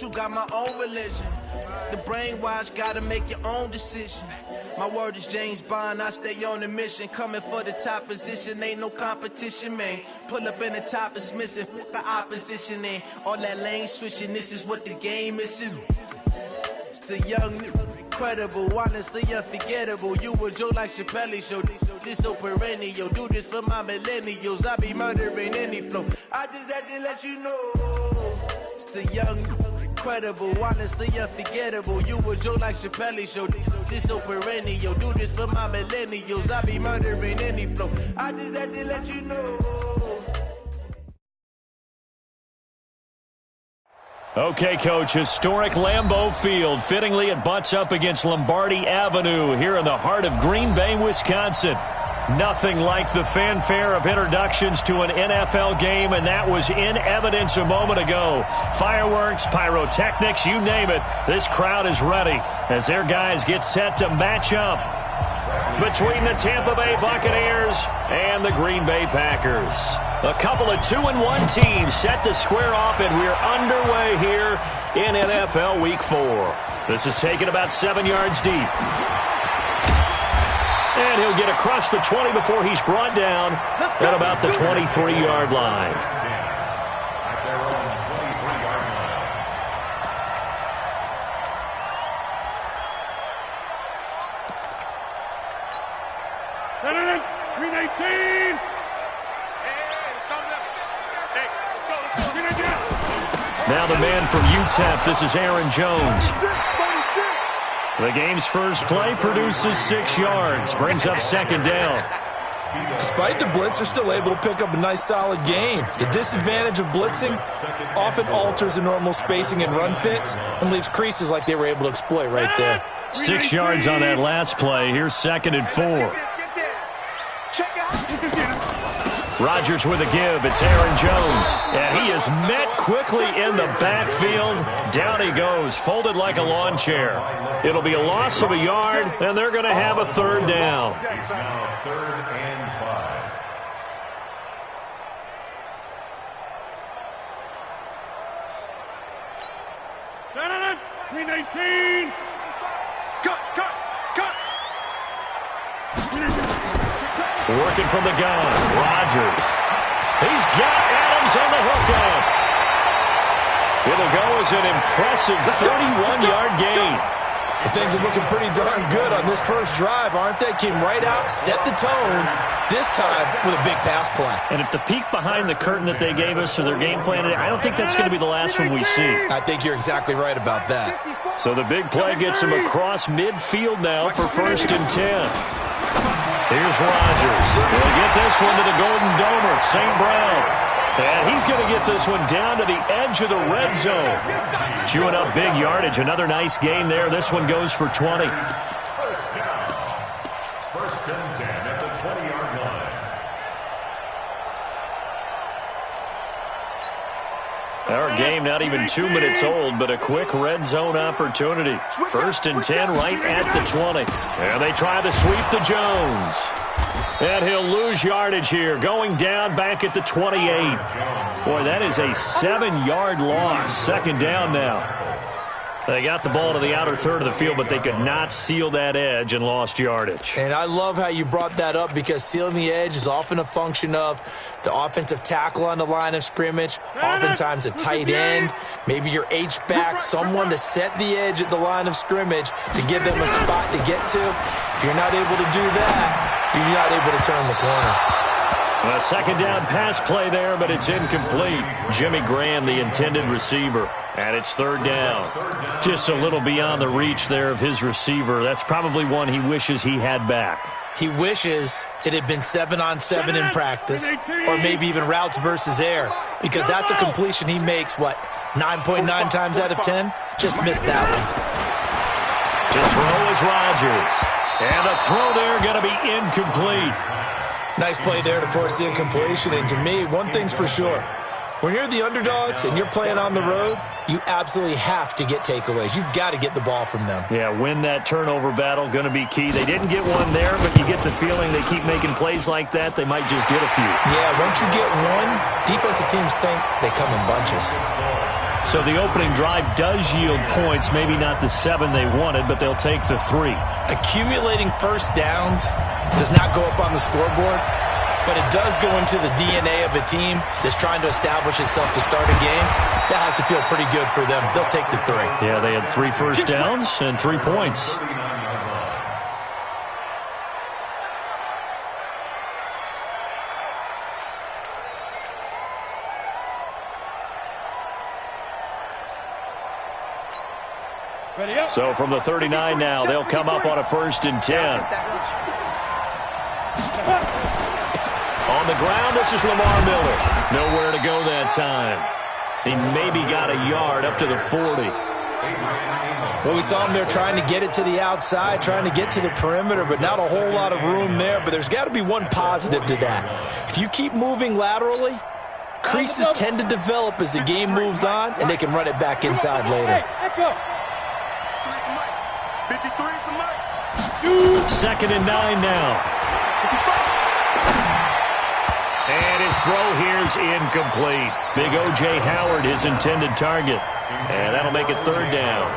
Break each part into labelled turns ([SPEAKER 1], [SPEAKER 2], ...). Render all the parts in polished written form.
[SPEAKER 1] true, got my own religion. The brainwash, gotta make your own decision. My word is James Bond, I stay on a mission. Coming for the top position, ain't no competition, man. Pull up in the top is missing, the opposition in. All that lane switching, this is what the game is. It's the young, incredible, honestly unforgettable. You a joke like Chappelle show. This so perennial, do this for my millennials. I be murdering any flow. I just had to let you know. It's the young, incredible, honestly unforgettable. You a joke like Chappelle show. This so perennial, do this for my millennials. I be murdering any flow. I just had to let you know.
[SPEAKER 2] Okay, Coach, historic Lambeau Field. Fittingly, it butts up against Lombardi Avenue here in the heart of Green Bay, Wisconsin. Nothing like the fanfare of introductions to an NFL game, and that was in evidence a moment ago. Fireworks, pyrotechnics, you name it. This crowd is ready as their guys get set to match up between the Tampa Bay Buccaneers and the Green Bay Packers. A couple of 2-1 teams set to square off, and we're underway here in NFL Week 4. This is taken about 7 yards deep. And he'll get across the 20 before he's brought down at about the 23-yard line. Now the man from UTEP, this is Aaron Jones. The game's first play produces 6 yards, brings up second down.
[SPEAKER 3] Despite the blitz, they're still able to pick up a nice solid gain. The disadvantage of blitzing often alters the normal spacing and run fits and leaves creases like they were able to exploit right there.
[SPEAKER 2] 6 yards on that last play. Here's 2nd and 4. Rodgers with a give. It's Aaron Jones. And he is met quickly in the backfield. Down he goes, folded like a lawn chair. It'll be a loss of a yard, and they're going to have a third down.
[SPEAKER 4] Third and 5.
[SPEAKER 5] Got it! 319! Cut!
[SPEAKER 2] Working from the gun, Rodgers. He's got Adams on the hookup. It'll go as an impressive 31-yard gain.
[SPEAKER 3] Things are looking pretty darn good on this first drive, aren't they? Came right out, set the tone, this time with a big pass play.
[SPEAKER 2] And if the peek behind the curtain that they gave us or their game plan, I don't think that's going to be the last one we see.
[SPEAKER 3] I think you're exactly right about that.
[SPEAKER 2] So the big play gets him across midfield now for 1st and 10. Here's Rodgers. He'll get this one to the Golden Domer, St. Brown. And he's going to get this one down to the edge of the red zone. Chewing up big yardage. Another nice gain there. This one goes for 20.
[SPEAKER 4] First and 10 at the 20-yard line.
[SPEAKER 2] Our game not even 2 minutes old, but a quick red zone opportunity. 1st and 10 right at the 20. And they try to sweep to Jones. And he'll lose yardage here, going down back at the 28. Boy, that is a 7-yard loss. 2nd down now. They got the ball to the outer third of the field, but they could not seal that edge and lost yardage.
[SPEAKER 3] And I love how you brought that up because sealing the edge is often a function of the offensive tackle on the line of scrimmage, oftentimes a tight end, maybe your H-back, someone to set the edge at the line of scrimmage to give them a spot to get to. If you're not able to do that, you're not able to turn the corner.
[SPEAKER 2] A 2nd down pass play there, but it's incomplete. Jimmy Graham, the intended receiver. And it's 3rd down. Just a little beyond the reach there of his receiver. That's probably one he wishes he had back.
[SPEAKER 3] He wishes it had been 7-on-7 in practice, or maybe even routes versus air, because that's a completion he makes, 9.9 times out of 10? Just missed that one.
[SPEAKER 2] To throw is Rodgers. And the throw there going to be incomplete.
[SPEAKER 3] Nice play there to force the incompletion. And to me, one thing's for sure. When you're the underdogs and you're playing on the road, you absolutely have to get takeaways. You've got to get the ball from them.
[SPEAKER 2] Yeah, win that turnover battle, going to be key. They didn't get one there, but you get the feeling they keep making plays like that, they might just get a few.
[SPEAKER 3] Yeah, once you get one, defensive teams think they come in bunches.
[SPEAKER 2] So the opening drive does yield points, maybe not the 7 they wanted, but they'll take the 3.
[SPEAKER 3] Accumulating first downs does not go up on the scoreboard, but it does go into the DNA of a team that's trying to establish itself to start a game. That has to feel pretty good for them. They'll take the 3.
[SPEAKER 2] Yeah, they had 3 first downs and 3 points. So from the 39 now, they'll come up on a 1st and 10. On the ground, this is Lamar Miller. Nowhere to go that time. He maybe got a yard up to the 40.
[SPEAKER 3] Well, we saw him there trying to get it to the outside, trying to get to the perimeter, but not a whole lot of room there. But there's got to be one positive to that. If you keep moving laterally, creases tend to develop as the game moves on, and they can run it back inside later.
[SPEAKER 2] 2nd and 9 now. And his throw here's incomplete. Big O.J. Howard, his intended target. And that'll make it 3rd down.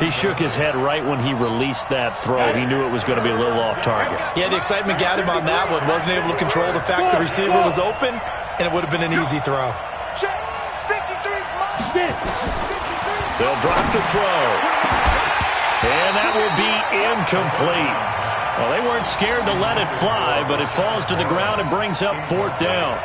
[SPEAKER 2] He shook his head right when he released that throw. He knew it was going to be a little off target.
[SPEAKER 3] Yeah, the excitement got him on that one. Wasn't able to control the fact the receiver was open, and it would have been an easy throw.
[SPEAKER 2] They'll drop the throw. And that will be incomplete. Well, they weren't scared to let it fly, but it falls to the ground and brings up 4th down.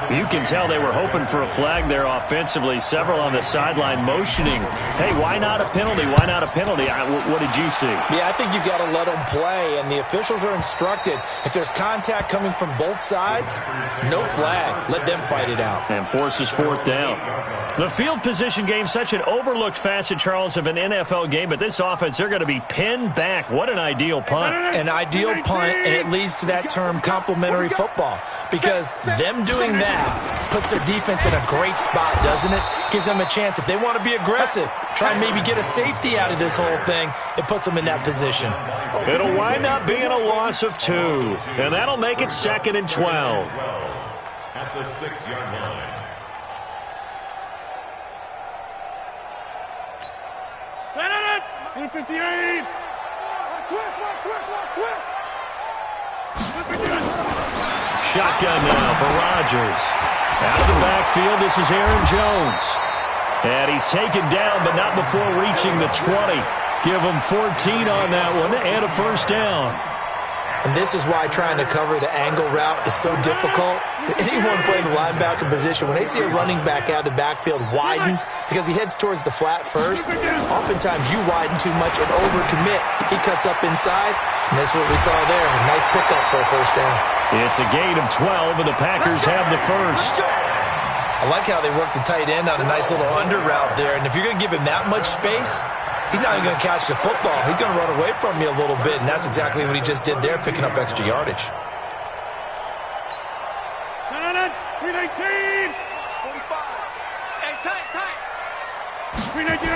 [SPEAKER 2] You can tell they were hoping for a flag there offensively. Several on the sideline motioning. Hey, why not a penalty? Why not a penalty? What did you see?
[SPEAKER 3] Yeah, I think you've got to let them play, and the officials are instructed. If there's contact coming from both sides, no flag. Let them fight it out.
[SPEAKER 2] And forces 4th down. The field position game, such an overlooked facet, Charles, of an NFL game, but this offense, they're going to be pinned back. What an ideal punt.
[SPEAKER 3] An ideal punt, and it leads to that term complementary football, because them doing that puts their defense in a great spot, doesn't it? Gives them a chance. If they want to be aggressive, try and maybe get a safety out of this whole thing, it puts them in that position.
[SPEAKER 2] It'll wind up being a loss of 2, and that'll make it 2nd and 12.
[SPEAKER 4] At the 6-yard line.
[SPEAKER 5] Switch!
[SPEAKER 2] Shotgun now for Rodgers. Out of the backfield, this is Aaron Jones. And he's taken down, but not before reaching the 20. Give him 14 on that one and a 1st down.
[SPEAKER 3] And this is why trying to cover the angle route is so difficult. Anyone playing the linebacker position, when they see a running back out of the backfield widen, because he heads towards the flat first, oftentimes you widen too much and overcommit. He cuts up inside, and that's what we saw there. A nice pickup for a 1st down.
[SPEAKER 2] It's a gain of 12, and the Packers have the 1st.
[SPEAKER 3] I like how they work the tight end on a nice little under route there, and if you're going to give him that much space, he's not even going to catch the football. He's going to run away from you a little bit, and that's exactly what he just did there, picking up extra yardage.
[SPEAKER 5] 319! 45! Hey, tight! 319!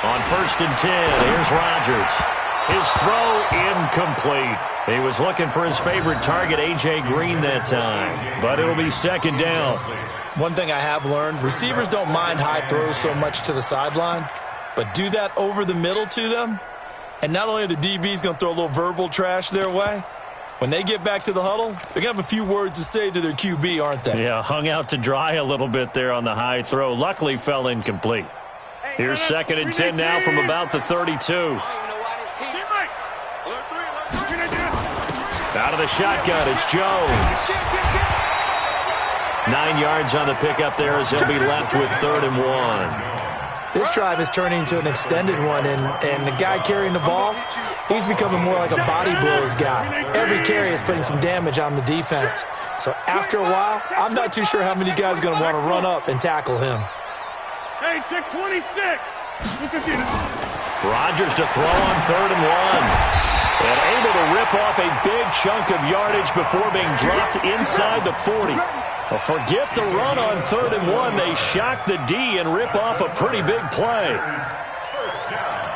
[SPEAKER 2] On 1st and 10, here's Rodgers. His throw incomplete. He was looking for his favorite target, A.J. Green, that time. But it'll be 2nd down.
[SPEAKER 3] One thing I have learned, receivers don't mind high throws so much to the sideline, but do that over the middle to them, and not only are the DBs going to throw a little verbal trash their way, when they get back to the huddle, they're going to have a few words to say to their QB, aren't they?
[SPEAKER 2] Yeah, hung out to dry a little bit there on the high throw. Luckily, fell incomplete. Here's 2nd and 10 now from about the 32. Out of the shotgun, it's Jones. 9 yards on the pickup there as he'll be left with 3rd and 1.
[SPEAKER 3] This drive is turning into an extended one, and the guy carrying the ball, he's becoming more like a body blows guy. Every carry is putting some damage on the defense. So after a while, I'm not too sure how many guys are going to want to run up and tackle him.
[SPEAKER 5] Hey, check 26.
[SPEAKER 2] Rodgers to throw on 3rd and 1. And able to rip off a big chunk of yardage before being dropped inside the 40. Well, forget the run on 3rd and 1. They shock the D and rip off a pretty big play.
[SPEAKER 4] 1st down.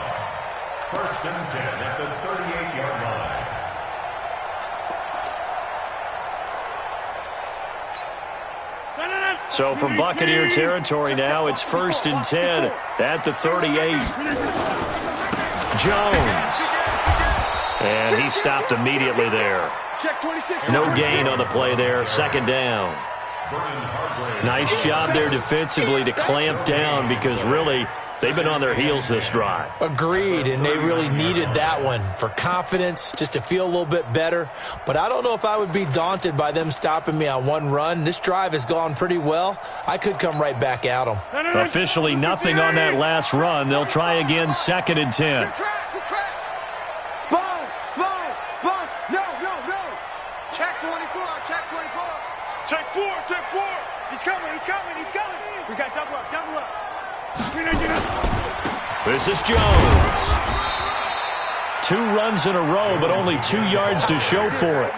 [SPEAKER 4] 1st and 10 at the 38-yard line.
[SPEAKER 2] So from Buccaneer territory now, it's 1st and 10 at the 38. Jones. And he stopped immediately there. No gain on the play there, 2nd down. Nice job there defensively to clamp down because really they've been on their heels this drive.
[SPEAKER 3] Agreed, and they really needed that one for confidence, just to feel a little bit better. But I don't know if I would be daunted by them stopping me on one run. This drive has gone pretty well. I could come right back at them.
[SPEAKER 2] Officially nothing on that last run. They'll try again, 2nd and 10.
[SPEAKER 5] No. Check 24. Check 4. He's coming. We got double up.
[SPEAKER 2] This is Jones. 2 runs in a row, but only 2 yards to show for it.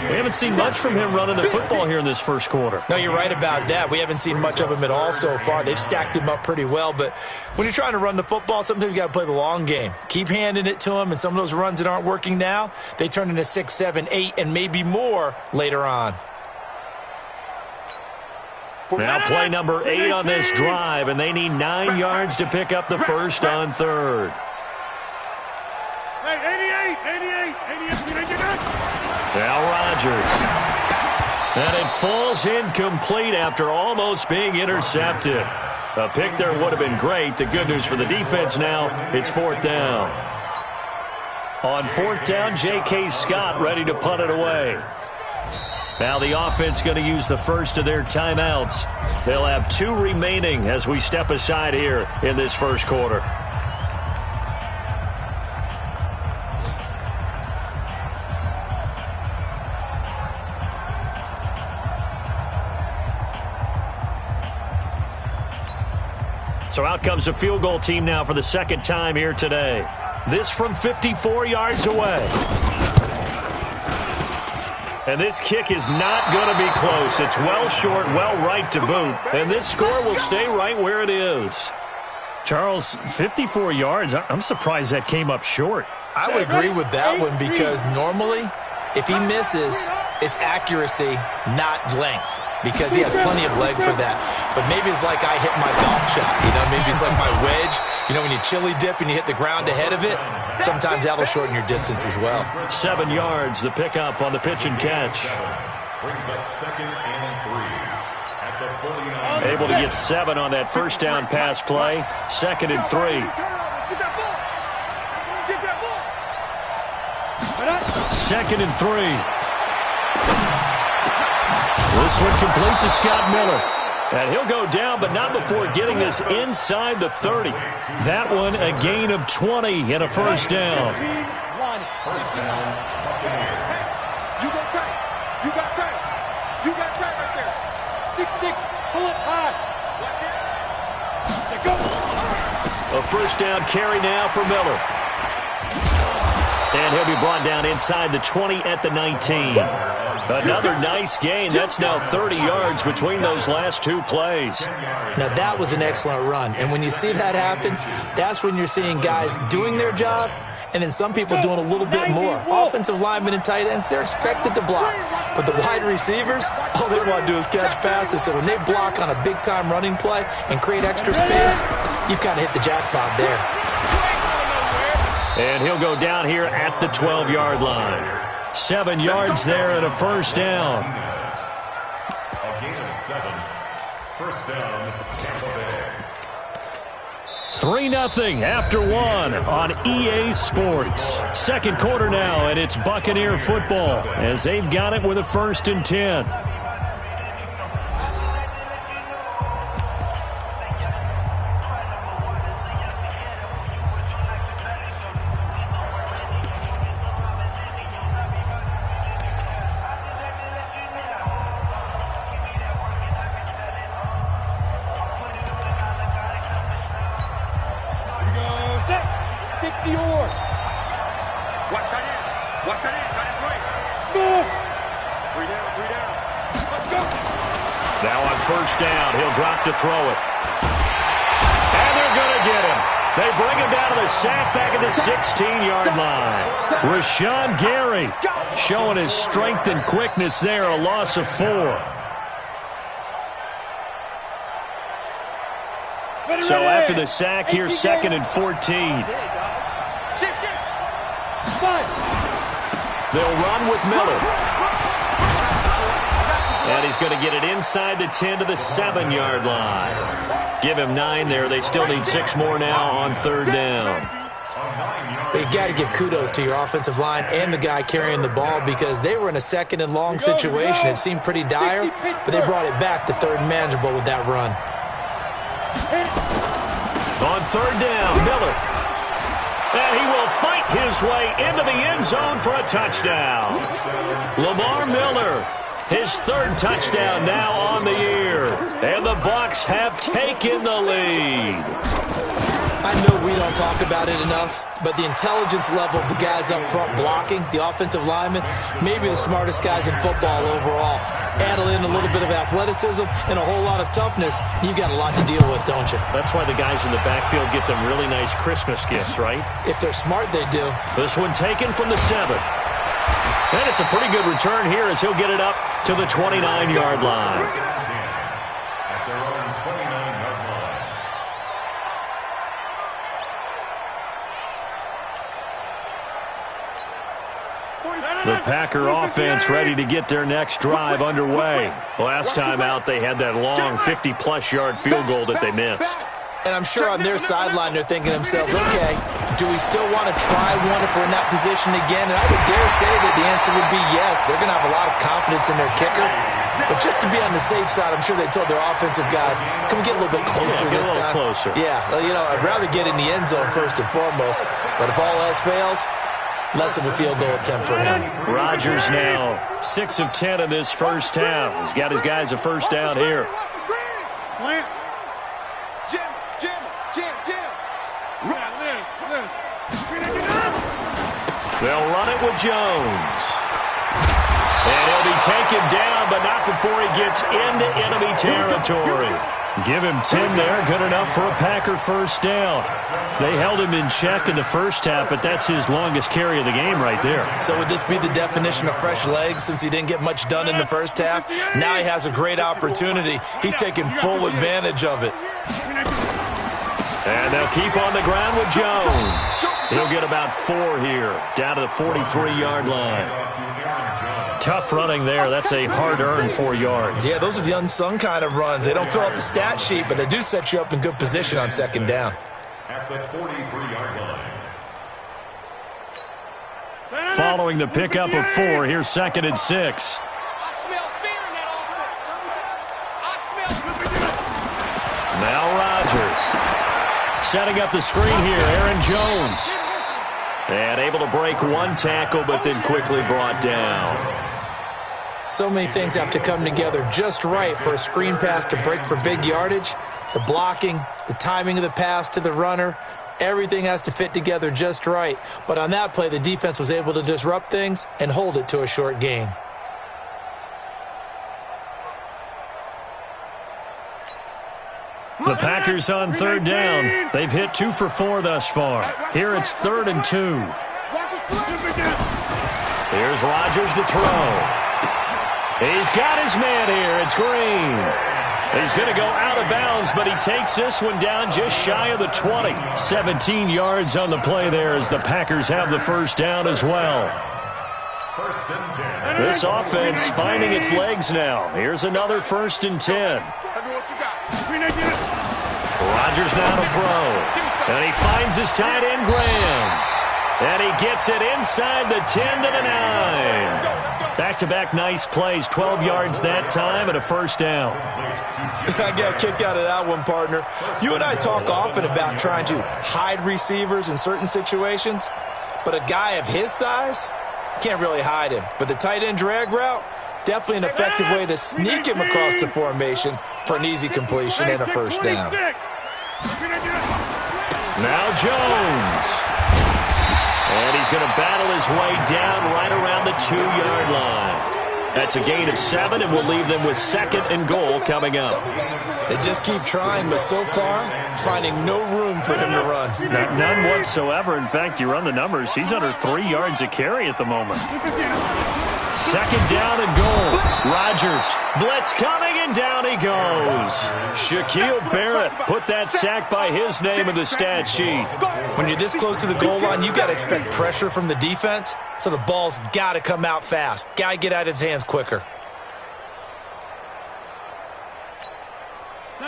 [SPEAKER 2] We haven't seen much from him running the football here in this first quarter.
[SPEAKER 3] No, you're right about that. We haven't seen much of him at all so far. They've stacked him up pretty well, but when you're trying to run the football, sometimes you got to play the long game. Keep handing it to him, and some of those runs that aren't working now, they turn into 6, 7, 8, and maybe more later on.
[SPEAKER 2] Now play number 8 on this drive, and they need 9 yards to pick up the first on 3rd.
[SPEAKER 5] Hey, 88.
[SPEAKER 2] Now Rodgers. And it falls incomplete after almost being intercepted. A pick there would have been great. The good news for the defense now, it's 4th down. On 4th down, J.K. Scott ready to punt it away. Now the offense going to use the first of their timeouts. They'll have 2 remaining as we step aside here in this first quarter. So out comes a field goal team now for the 2nd time here today. This from 54 yards away. And this kick is not going to be close. It's well short, well right to boot. And this score will stay right where it is. Charles, 54 yards. I'm surprised that came up short.
[SPEAKER 3] I would agree with that one because normally, if he misses, it's accuracy, not length, because he has plenty of leg for that. But maybe it's like I hit my golf shot, maybe it's like my wedge. When you chili dip and you hit the ground ahead of it, sometimes that'll shorten your distance as well.
[SPEAKER 2] 7 yards, the pickup on the pitch and catch.
[SPEAKER 4] Brings up 2nd and 3 at the 49.
[SPEAKER 2] Able to get 7 on that first down pass play. 2nd and 3.
[SPEAKER 5] Get that ball.
[SPEAKER 2] 2nd and 3. This one complete to Scott Miller. And he'll go down, but not before getting this inside the 30. That one a gain of 20 and a first down.
[SPEAKER 4] First down, Buccaneers.
[SPEAKER 5] You got tight right there. 6-6, pull it high. Go.
[SPEAKER 2] A first down carry now for Miller. And he'll be brought down inside the 20 at the 19. Another nice gain. That's now 30 yards between those last 2 plays.
[SPEAKER 3] Now, that was an excellent run. And when you see that happen, that's when you're seeing guys doing their job and then some people doing a little bit more. Offensive linemen and tight ends, they're expected to block. But the wide receivers, all they want to do is catch passes. So when they block on a big-time running play and create extra space, you've kind of hit the jackpot there.
[SPEAKER 2] And he'll go down here at the 12-yard line. 7 yards there and a first down.
[SPEAKER 4] A gain of 7. First down, Tampa Bay.
[SPEAKER 2] 3-0 after 1 on EA Sports. Second quarter now, and it's Buccaneer football as they've got it with a 1st and 10.
[SPEAKER 5] Watch that in. Tight end right. Smooth. 3 down. Let's go.
[SPEAKER 2] Now on first down, he'll drop to throw it. And they're going to get him. They bring him down to the sack back at the 16-yard line. Rashawn Gary showing his strength and quickness there, a loss of 4. So after the sack, here's 2nd and 14. They'll run with Miller. And he's going to get it inside the 10 to the 7-yard line. Give him 9 there. They still need 6 more now on 3rd down.
[SPEAKER 3] You got to give kudos to your offensive line and the guy carrying the ball because they were in a 2nd and long situation. It seemed pretty dire, but they brought it back to 3rd and manageable with that run.
[SPEAKER 2] On 3rd down, Miller. And he will fight his way into the end zone for a touchdown. Lamar Miller, his 3rd touchdown now on the year. And the Bucs have taken the lead.
[SPEAKER 3] I know we don't talk about it enough, but the intelligence level of the guys up front blocking, the offensive linemen, maybe the smartest guys in football overall. Add in a little bit of athleticism and a whole lot of toughness, you've got a lot to deal with, don't you?
[SPEAKER 2] That's why the guys in the backfield get them really nice Christmas gifts, right?
[SPEAKER 3] If they're smart, they do.
[SPEAKER 2] This one taken from the 7. And it's a pretty good return here as he'll get it up to the 29-yard line.
[SPEAKER 4] At their own 29-yard line.
[SPEAKER 2] The Packer offense ready to get their next drive underway. Last time out, they had that long 50-plus yard field goal that they missed.
[SPEAKER 3] And I'm sure on their sideline they're thinking to themselves, okay, do we still want to try one if we're in that position again? And I would dare say that the answer would be yes. They're going to have a lot of confidence in their kicker. But just to be on the safe side, I'm sure they told their offensive guys, can we get a little bit closer this time?
[SPEAKER 2] Closer.
[SPEAKER 3] Yeah, well, you know, I'd rather get in the end zone first and foremost. But if all else fails, less of a field goal attempt for him.
[SPEAKER 2] Rodgers now 6 of 10 in this first half. He's got his guys a first down here. They'll run it with Jones. And he'll be taken down, but not before he gets into enemy territory. Give him 10 there, good enough for a Packer first down. They held him in check in the first half, but that's his longest carry of the game right there.
[SPEAKER 3] So would this be the definition of fresh legs since he didn't get much done in the first half? Now he has a great opportunity. He's taking full advantage of it.
[SPEAKER 2] And they'll keep on the ground with Jones. He'll get about 4 here, down to the 43-yard line. Tough running there. That's a hard-earned 4 yards.
[SPEAKER 3] Yeah, those are the unsung kind of runs. They don't fill up the stat sheet, but they do set you up in good position on second down.
[SPEAKER 4] At the 43-yard line.
[SPEAKER 2] Following the pickup of 4, here's 2nd and 6. Now Rodgers. Setting up the screen here, Aaron Jones. And able to break one tackle, but then quickly brought down.
[SPEAKER 3] So many things have to come together just right for a screen pass to break for big yardage. The blocking, the timing of the pass to the runner, everything has to fit together just right. But on that play, the defense was able to disrupt things and hold it to a short gain.
[SPEAKER 2] The Packers on 3rd down. They've hit 2 for 4 thus far. Here it's 3rd and 2. Here's Rodgers to throw. He's got his man here. It's Green. He's going to go out of bounds, but he takes this one down just shy of the 20. 17 yards on the play there as the Packers have the first down as well.
[SPEAKER 4] First and 10.
[SPEAKER 2] This offense finding its legs now. Here's another 1st and 10. Rodgers now to throw. And he finds his tight end, Graham. And he gets it inside the 10 to the 9. Back-to-back nice plays, 12 yards that time and a first down.
[SPEAKER 3] I got a kick out of that one, partner. You and I talk often about trying to hide receivers in certain situations, but a guy of his size can't really hide him. But the tight end drag route, definitely an effective way to sneak him across the formation for an easy completion and a first down.
[SPEAKER 2] Now Jones. And he's going to battle his way down right around the 2-yard line. That's a gain of 7, and we'll leave them with 2nd and goal coming up.
[SPEAKER 3] They just keep trying, but so far, finding no room for him to run.
[SPEAKER 2] None whatsoever. In fact, you run the numbers. He's under 3 yards a carry at the moment. Second down and goal. Rodgers, blitz coming, and down he goes. Shaquille Barrett put that sack by his name in the stat sheet.
[SPEAKER 3] When you're this close to the goal line, you got to expect pressure from the defense, so the ball's got to come out fast. Got to get out of his hands quicker.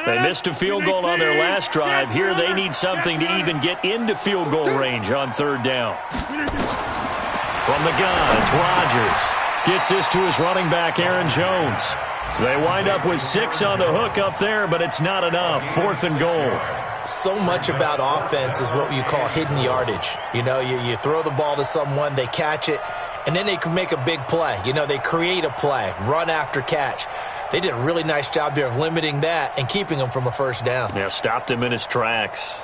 [SPEAKER 2] They missed a field goal on their last drive. Here they need something to even get into field goal range on third down. From the gun, it's Rodgers. Gets this to his running back, Aaron Jones. They wind up with 6 on the hook up there, but it's not enough. 4th and goal.
[SPEAKER 3] So much about offense is what you call hidden yardage. You know, you throw the ball to someone, they catch it, and then they can make a big play. You know, they create a play, run after catch. They did a really nice job there of limiting that and keeping him from a first down.
[SPEAKER 2] Yeah, stopped him in his tracks.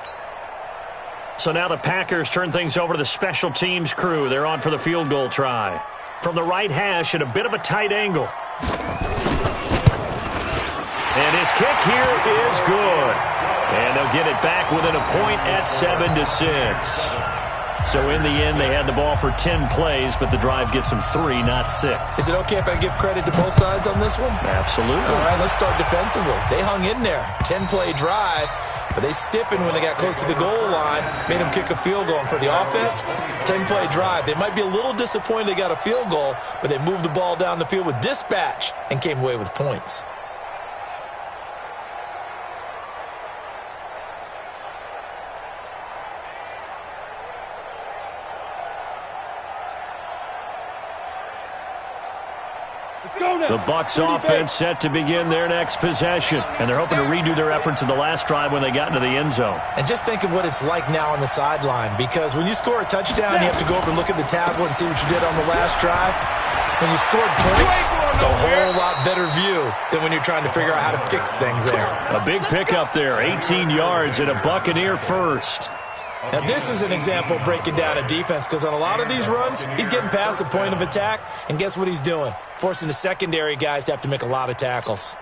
[SPEAKER 2] So now the Packers turn things over to the special teams crew. They're on for the field goal try. From the right hash at a bit of a tight angle. And his kick here is good. And they'll get it back within a point at 7-6. So in the end, they had the ball for 10 plays, but the drive gets them 3, not 6.
[SPEAKER 3] Is it okay if I give credit to both sides on this one?
[SPEAKER 2] Absolutely.
[SPEAKER 3] All right, let's start defensively. They hung in there. 10-play drive, but they stiffened when they got close to the goal line, made them kick a field goal. And for the offense, 10-play drive. They might be a little disappointed they got a field goal, but they moved the ball down the field with dispatch and came away with points.
[SPEAKER 2] The Bucs offense set to begin their next possession, and they're hoping to redo their efforts in the last drive when they got into the end zone.
[SPEAKER 3] And just think of what it's like now on the sideline, because when you score a touchdown, you have to go over and look at the tablet and see what you did on the last drive. When you scored points, it's a whole lot better view than when you're trying to figure out how to fix things there.
[SPEAKER 2] A big pickup there, 18 yards and a Buccaneer first.
[SPEAKER 3] Now, this is an example of breaking down a defense, because on a lot of these runs, he's getting past the point of attack, and guess what he's doing? Forcing the secondary guys to have to make a lot of tackles.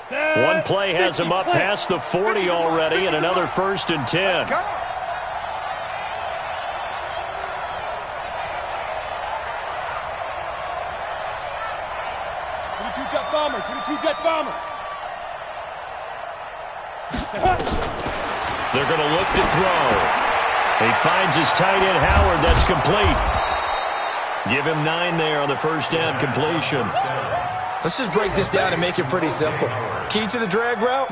[SPEAKER 2] One play has him up past the 40 already, and another 1st and 10.
[SPEAKER 6] Jet bomber, 22 jet bomber.
[SPEAKER 2] They're going to look to throw. He finds his tight end, Howard. That's complete. Give him 9 there on the first down completion.
[SPEAKER 3] Let's just break this down and make it pretty simple. Key to the drag route,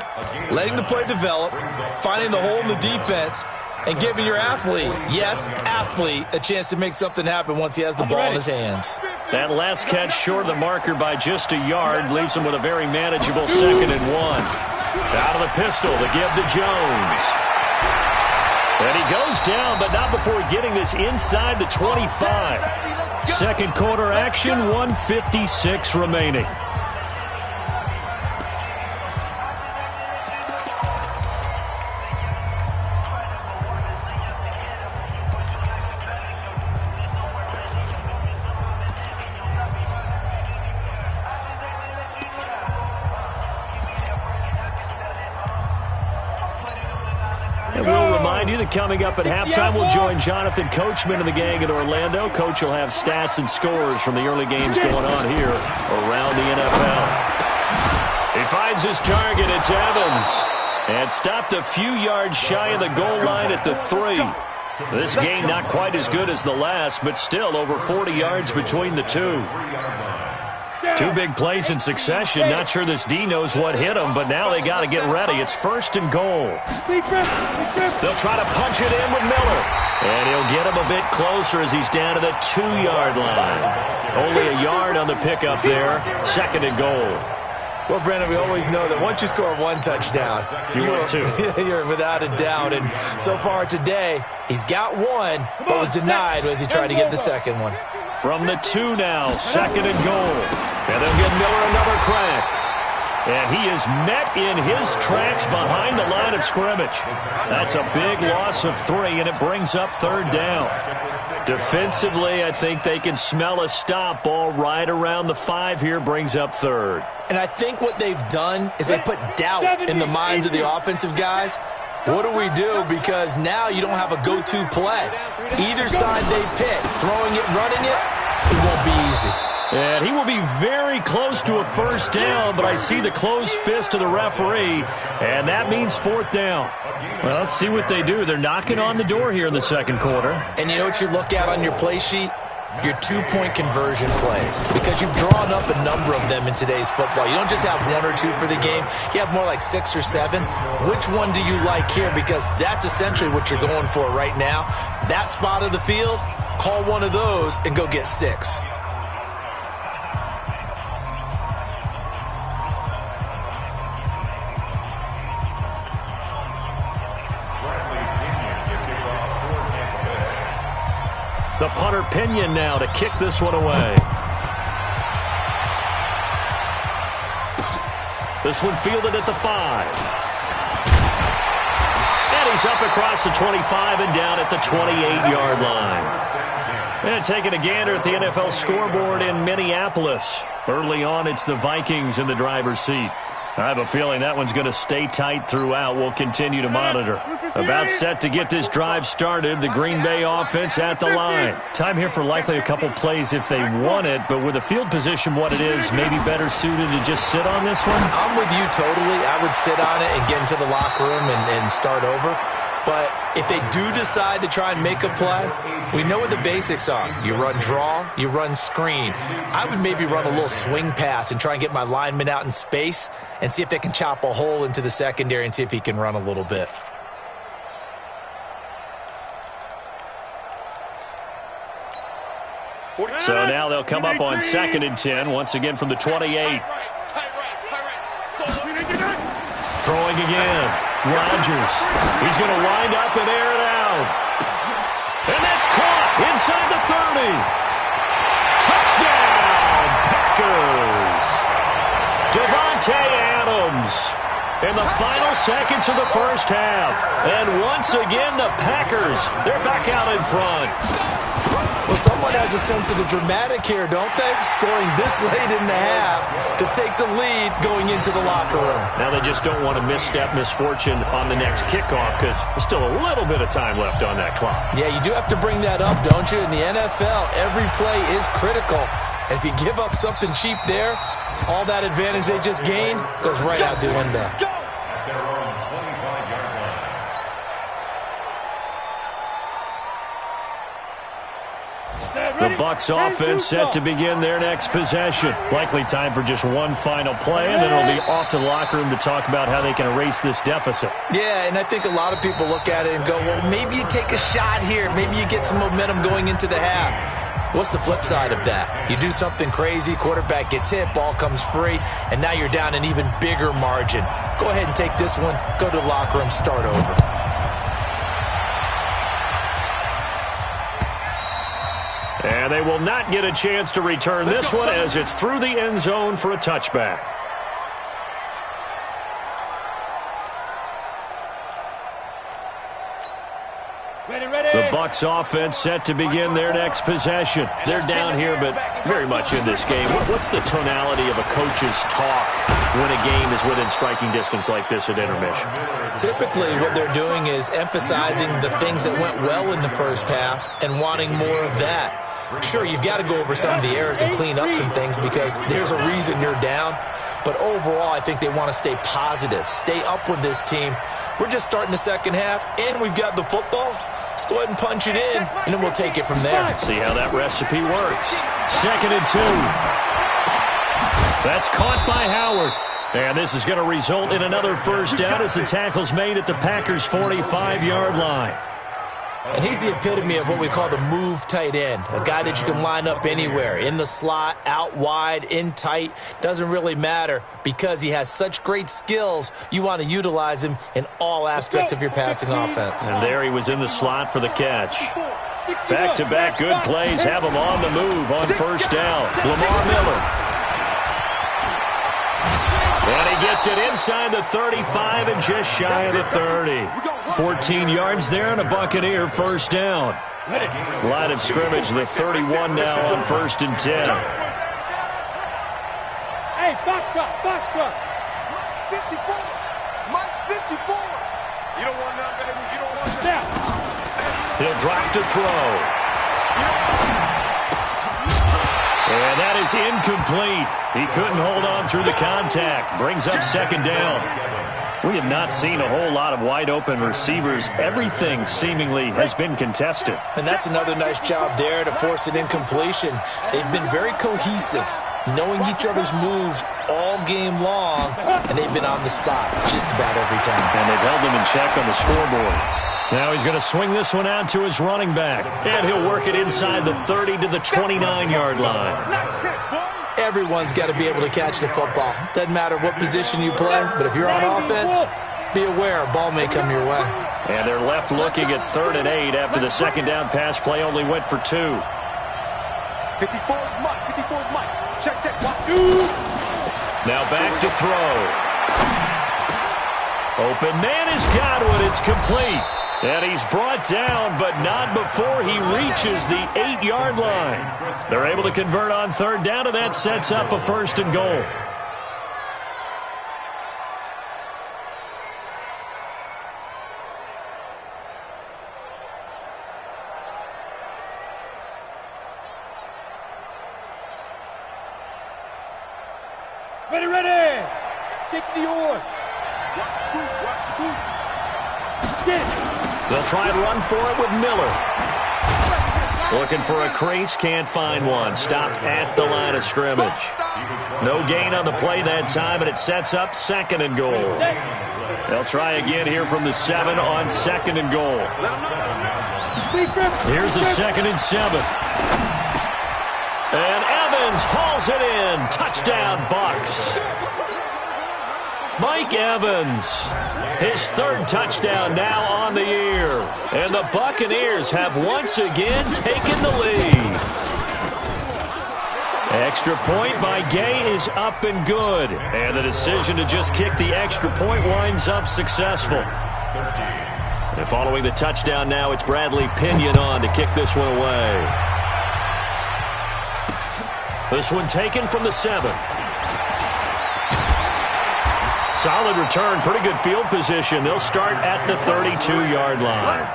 [SPEAKER 3] letting the play develop, finding the hole in the defense, and giving your athlete, yes, athlete, a chance to make something happen once he has the ball in his hands.
[SPEAKER 2] That last catch short of the marker by just a yard leaves him with a very manageable 2nd and 1. Out of the pistol to give to Jones. And he goes down, but not before getting this inside the 25. Second quarter action, 1:56 remaining. Coming up at halftime, we'll join Jonathan Coachman and the gang in Orlando. Coach will have stats and scores from the early games going on here around the NFL. He finds his target. It's Evans. And stopped a few yards shy of the goal line at the 3. This game not quite as good as the last, but still over 40 yards between the two. 2 big plays in succession. Not sure this D knows what hit him, but now they got to get ready. It's 1st and goal. They'll try to punch it in with Miller. And he'll get him a bit closer as he's down to the 2-yard line. Only a yard on the pickup there. 2nd and goal.
[SPEAKER 3] Well, Brandon, we always know that once you score 1 touchdown, you're without a doubt. And so far today, he's got 1, but was denied as he tried to get the second one.
[SPEAKER 2] From the 2 now, 2nd and goal. And they'll give Miller another crack. And he is met in his tracks behind the line of scrimmage. That's a big loss of 3, and it brings up 3rd down. Defensively, I think they can smell a stop ball right around the 5 here, brings up 3rd.
[SPEAKER 3] And I think what they've done is they put doubt in the minds of the offensive guys. What do we do? Because now you don't have a go-to play. Either side they pick, throwing it, running it, it won't be easy.
[SPEAKER 2] And he will be very close to a first down, but I see the closed fist of the referee, and that means fourth down. Well, let's see what they do. They're knocking on the door here in the second quarter.
[SPEAKER 3] And you know what you look at on your play sheet? Your two-point conversion plays, because you've drawn up a number of them in today's football. You don't just have one or two for the game. You have more like 6 or 7. Which one do you like here? Because that's essentially what you're going for right now. That spot of the field, call one of those and go get 6.
[SPEAKER 2] The punter Pinion now to kick this one away. This one fielded at the 5. And he's up across the 25 and down at the 28-yard line. And taking a gander at the NFL scoreboard in Minneapolis. Early on, it's the Vikings in the driver's seat. I have a feeling that one's going to stay tight throughout. We'll continue to monitor. About set to get this drive started, the Green Bay offense at the line. Time here for likely a couple plays if they want it, but with the field position what it is, maybe better suited to just sit on this one?
[SPEAKER 3] I'm with you totally. I would sit on it and get into the locker room and start over. But if they do decide to try and make a play, we know what the basics are. You run draw, you run screen. I would maybe run a little swing pass and try and get my lineman out in space and see if they can chop a hole into the secondary and see if he can run a little bit.
[SPEAKER 2] So now they'll come up on 2nd and 10, once again from the 28. Throwing again. Rodgers. He's going to wind up and air it out. And that's caught inside the 30. Touchdown, Packers. Devontae Adams in the final seconds of the first half. And once again, the Packers, they're back out in front.
[SPEAKER 3] Well, someone has a sense of the dramatic here, don't they? Scoring this late in the half to take the lead going into the locker room.
[SPEAKER 2] Now they just don't want to misstep misfortune on the next kickoff because there's still a little bit of time left on that clock.
[SPEAKER 3] Yeah, you do have to bring that up, don't you? In the NFL, every play is critical. And if you give up something cheap there, all that advantage they just gained goes right out the window.
[SPEAKER 2] The Bucs offense set to begin their next possession. Likely time for just one final play, and then it'll be off to the locker room to talk about how they can erase this deficit.
[SPEAKER 3] Yeah, and I think a lot of people look at it and go, well, maybe you take a shot here. Maybe you get some momentum going into the half. What's the flip side of that? You do something crazy, quarterback gets hit, ball comes free, and now you're down an even bigger margin. Go ahead and take this one, go to the locker room, start over.
[SPEAKER 2] And they will not get a chance to return this one as it's through the end zone for a touchback. The Bucs offense set to begin their next possession. They're down here, but very much in this game. What's the tonality of a coach's talk when a game is within striking distance like this at intermission?
[SPEAKER 3] Typically, what they're doing is emphasizing the things that went well in the first half and wanting more of that. Sure, you've got to go over some of the errors and clean up some things because there's a reason you're down. But overall, I think they want to stay positive, stay up with this team. We're just starting the second half, and we've got the football. Let's go ahead and punch it in, and then we'll take it from there.
[SPEAKER 2] See how that recipe works. 2nd and 2. That's caught by Howard. And this is going to result in another first down as the tackle's made at the Packers' 45-yard line.
[SPEAKER 3] And he's the epitome of what we call the move tight end, a guy that you can line up anywhere, in the slot, out wide, in tight, doesn't really matter because he has such great skills. You want to utilize him in all aspects of your passing offense.
[SPEAKER 2] And there he was in the slot for the catch. Back-to-back good plays have him on the move on first down. Lamar Miller. And he gets it inside the 35 and just shy of the 30. 14 yards there and a Buccaneer first down. Line of scrimmage, the 31 now on 1st and 10.
[SPEAKER 6] Hey, box truck.
[SPEAKER 5] 54. Mike 54. You don't want none, baby. You don't want none.
[SPEAKER 2] He'll drop to throw. And that is incomplete. He couldn't hold on through the contact. Brings up second down. We have not seen a whole lot of wide-open receivers. Everything seemingly has been contested.
[SPEAKER 3] And that's another nice job there to force an incompletion. They've been very cohesive, knowing each other's moves all game long, and they've been on the spot just about every time.
[SPEAKER 2] And they've held them in check on the scoreboard. Now he's going to swing this one out to his running back. And he'll work it inside the 30 to the 29-yard line.
[SPEAKER 3] Everyone's got to be able to catch the football. Doesn't matter what position you play, but if you're on offense, be aware a ball may come your way.
[SPEAKER 2] And they're left looking at 3rd and 8 after the second down pass play only went for 2.
[SPEAKER 5] 54 is Mike. Check. Watch.
[SPEAKER 2] Now back to throw. Open man is Godwin. It's complete. And he's brought down, but not before he reaches the 8-yard line. They're able to convert on 3rd down, and that sets up a 1st and goal.
[SPEAKER 6] Ready. 60 on.
[SPEAKER 5] Watch the boot.
[SPEAKER 2] They'll try and run for it with Miller. Looking for a crease, can't find one. Stopped at the line of scrimmage. No gain on the play that time, and it sets up 2nd and goal. They'll try again here from the 7 on 2nd and goal. Here's a 2nd and 7. And Evans hauls it in. Touchdown, Bucs. Mike Evans, his 3rd touchdown now on the year. And the Buccaneers have once again taken the lead. Extra point by Gay is up and good. And the decision to just kick the extra point winds up successful. And following the touchdown now, it's Bradley Pinion on to kick this one away. This one taken from the 7. Solid return, pretty good field position. They'll start at the 32-yard line.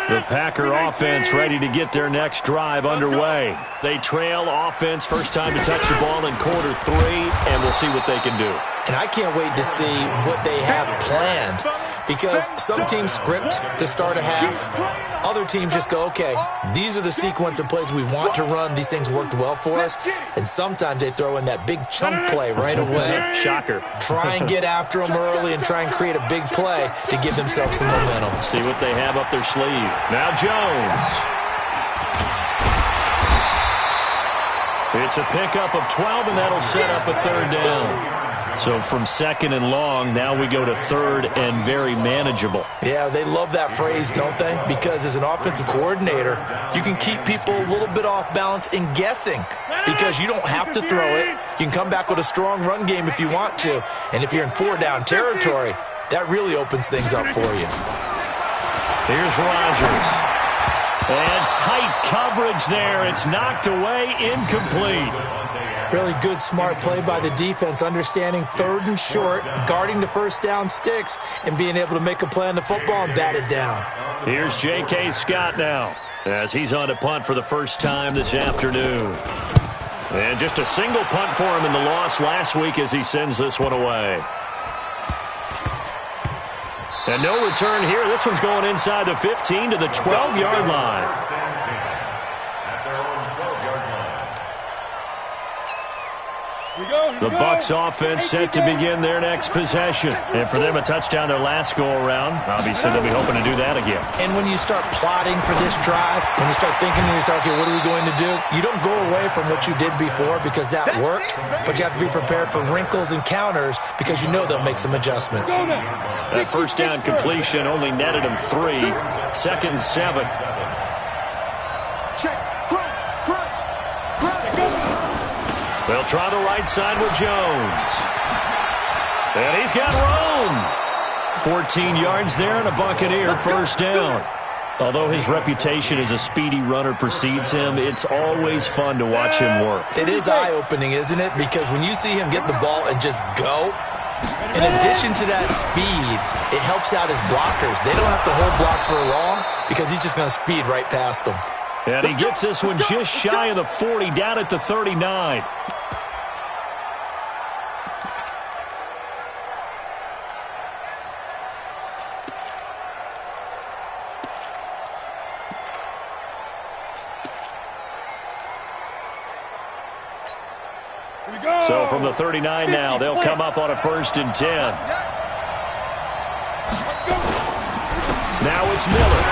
[SPEAKER 2] The Packer offense ready to get their next drive underway. They trail offense, first time to touch the ball in quarter 3, and we'll see what they can do.
[SPEAKER 3] And I can't wait to see what they have planned, because some teams script to start a half. Other teams just go, okay, these are the sequence of plays we want to run. These things worked well for us. And sometimes they throw in that big chunk play right away.
[SPEAKER 2] Shocker.
[SPEAKER 3] Try and get after them early and try and create a big play to give themselves some momentum.
[SPEAKER 2] See what they have up their sleeve. Now Jones. It's a pickup of 12, and that'll set up a 3rd down. So from 2nd and long, now we go to 3rd and very manageable.
[SPEAKER 3] Yeah, they love that phrase, don't they? Because as an offensive coordinator, you can keep people a little bit off balance and guessing, because you don't have to throw it. You can come back with a strong run game if you want to. And if you're in 4-down territory, that really opens things up for you.
[SPEAKER 2] Here's Rodgers. And tight coverage there. It's knocked away, incomplete.
[SPEAKER 3] Really good, smart play by the defense, understanding 3rd and short, guarding the 1st down sticks, and being able to make a play on the football and bat it down.
[SPEAKER 2] Here's J.K. Scott now, as he's on to punt for the first time this afternoon. And just a single punt for him in the loss last week as he sends this one away. And no return here. This one's going inside the 15 to the 12-yard line. The Bucs offense set to begin their next possession. And for them, a touchdown their last go-around. Obviously, they'll be hoping to do that again.
[SPEAKER 3] And when you start plotting for this drive, when you start thinking to yourself, okay, what are we going to do? You don't go away from what you did before because that worked, but you have to be prepared for wrinkles and counters because you know they'll make some adjustments.
[SPEAKER 2] That 1st down completion only netted him 3. 2nd and 7. They'll try the right side with Jones. And he's got room. 14 yards there and a Buccaneer 1st down. Although his reputation as a speedy runner precedes him, it's always fun to watch him work.
[SPEAKER 3] It is eye-opening, isn't it? Because when you see him get the ball and just go, in addition to that speed, it helps out his blockers. They don't have to hold blocks for long because he's just going to speed right past them.
[SPEAKER 2] And he gets this one just shy of the 40, down at the 39. So from the 39 now, they'll come up on a 1st and 10. Now it's Miller.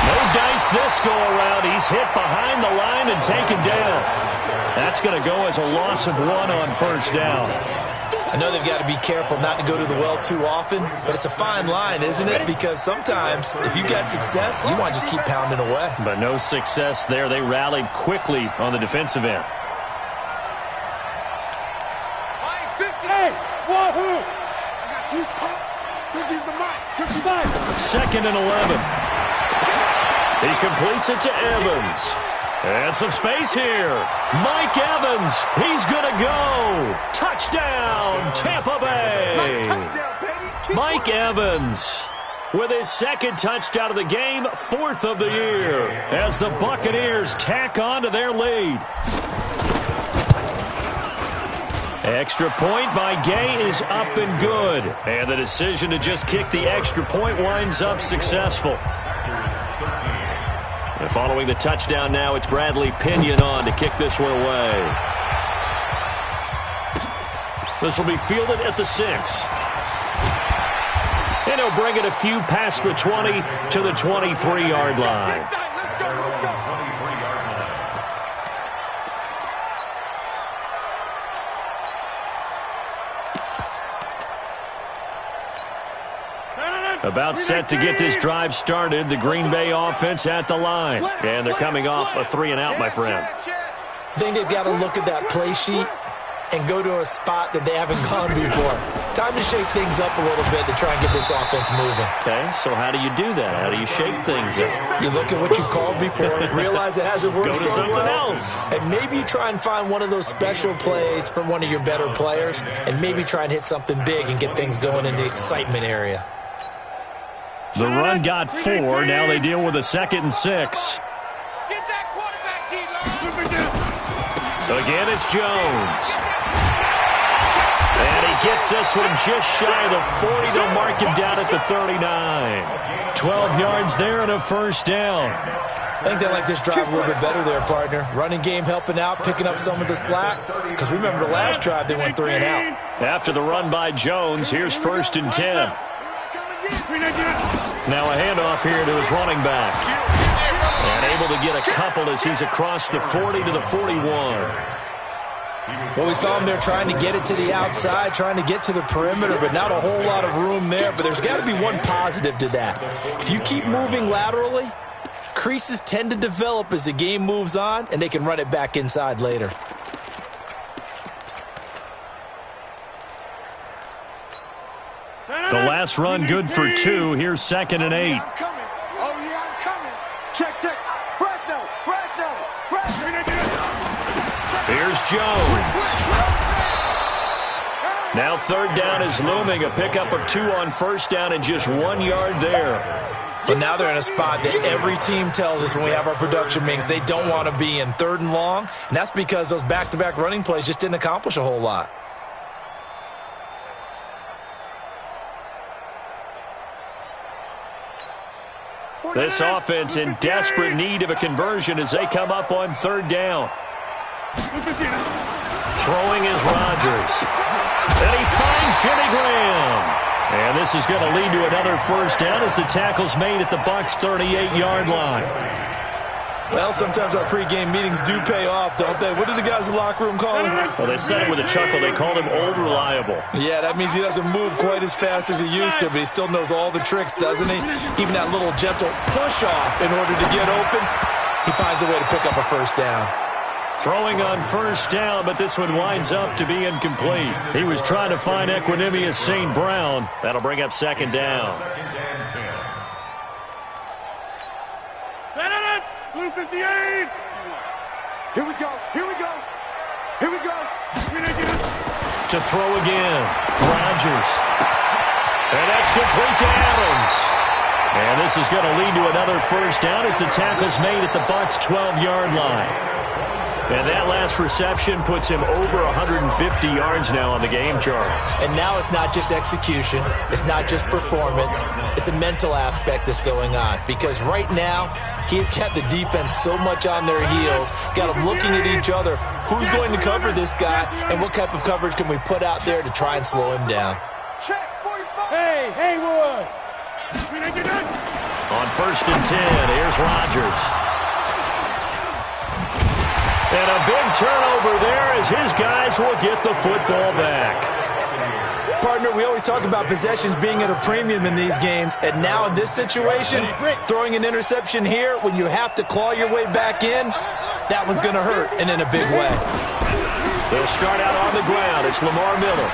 [SPEAKER 2] No dice this go around. He's hit behind the line and taken down. That's going to go as a loss of 1 on 1st down.
[SPEAKER 3] I know they've got to be careful not to go to the well too often, but it's a fine line, isn't it? Because sometimes if you got success, you want to just keep pounding away.
[SPEAKER 2] But no success there. They rallied quickly on the defensive end. Second and 11. He completes it to Evans. And some space here. Mike Evans. He's going to go. Touchdown, Tampa Bay. Mike Evans with his 2nd touchdown of the game, 4th of the year, as the Buccaneers tack on to their lead. Extra point by Gay is up and good. And the decision to just kick the extra point winds up successful. And following the touchdown now, it's Bradley Pinion on to kick this one away. This will be fielded at the 6. And he'll bring it a few past the 20 to the 23-yard line. About set to get this drive started. The Green Bay offense at the line. And they're coming off a 3-and-out, my friend.
[SPEAKER 3] I think they've got to look at that play sheet and go to a spot that they haven't gone before. Time to shake things up a little bit to try and get this offense moving.
[SPEAKER 2] Okay, so how do you do that? How do you shake things up?
[SPEAKER 3] You look at what you called before, realize it hasn't worked
[SPEAKER 2] Go to
[SPEAKER 3] so
[SPEAKER 2] something
[SPEAKER 3] well,
[SPEAKER 2] else.
[SPEAKER 3] and maybe you try and find one of those special plays from one of your better players, and maybe try and hit something big and get things going in the excitement area.
[SPEAKER 2] The run got 4. Now they deal with a 2nd and 6. Again, it's Jones. And he gets this one just shy of the 40. They'll mark him down at the 39. 12 yards there and a 1st down.
[SPEAKER 3] I think they like this drive a little bit better there, partner. Running game helping out, picking up some of the slack. Because remember the last drive, they went 3-and-out.
[SPEAKER 2] After the run by Jones, here's 1st and 10. Now a handoff here to his running back. And able to get a couple as he's across the 40 to the 41.
[SPEAKER 3] Well, we saw him there trying to get it to the outside, trying to get to the perimeter, but not a whole lot of room there. But there's got to be one positive to that. If you keep moving laterally, creases tend to develop as the game moves on, and they can run it back inside later.
[SPEAKER 2] The last run good for 2. Here's 2nd and 8.
[SPEAKER 6] Check. Fresno.
[SPEAKER 2] Here's Jones. Now 3rd down is looming. A pickup of 2 on 1st down and just 1 yard there.
[SPEAKER 3] But now they're in a spot that every team tells us when we have our production meetings they don't want to be in, 3rd and long. And that's because those back-to-back running plays just didn't accomplish a whole lot.
[SPEAKER 2] This offense in desperate need of a conversion as they come up on 3rd down. Throwing is Rodgers. And he finds Jimmy Graham. And this is going to lead to another 1st down as the tackle's made at the Bucs' 38-yard line.
[SPEAKER 3] Well, sometimes our pregame meetings do pay off, don't they? What do the guys in the locker room call him?
[SPEAKER 2] Well, they said it with a chuckle. They called him Old Reliable.
[SPEAKER 3] Yeah, that means he doesn't move quite as fast as he used to, but he still knows all the tricks, doesn't he? Even that little gentle push-off in order to get open, he finds a way to pick up a 1st down.
[SPEAKER 2] Throwing on 1st down, but this one winds up to be incomplete. He was trying to find Equinemius St. Brown. That'll bring up 2nd down.
[SPEAKER 6] 258. Here we go. Here we go. Here we go.
[SPEAKER 2] To throw again. Rodgers. And that's complete to Adams. And this is going to lead to another first down as the tackle's made at the Bucs' 12-yard line. And that last reception puts him over 150 yards now on the game charts.
[SPEAKER 3] And now it's not just execution. It's not just performance. It's a mental aspect that's going on. Because right now, he's got the defense so much on their heels, got them looking at each other. Who's going to cover this guy, and what type of coverage can we put out there to try and slow him down?
[SPEAKER 6] Check 45. Hey, Haywood.
[SPEAKER 2] On 1st and 10, here's Rodgers. And a big turnover there as his guys will get the football back.
[SPEAKER 3] Partner, we always talk about possessions being at a premium in these games, and now in this situation, throwing an interception here when you have to claw your way back in, that one's going to hurt, and in a big way.
[SPEAKER 2] They'll start out on the ground. It's Lamar Miller.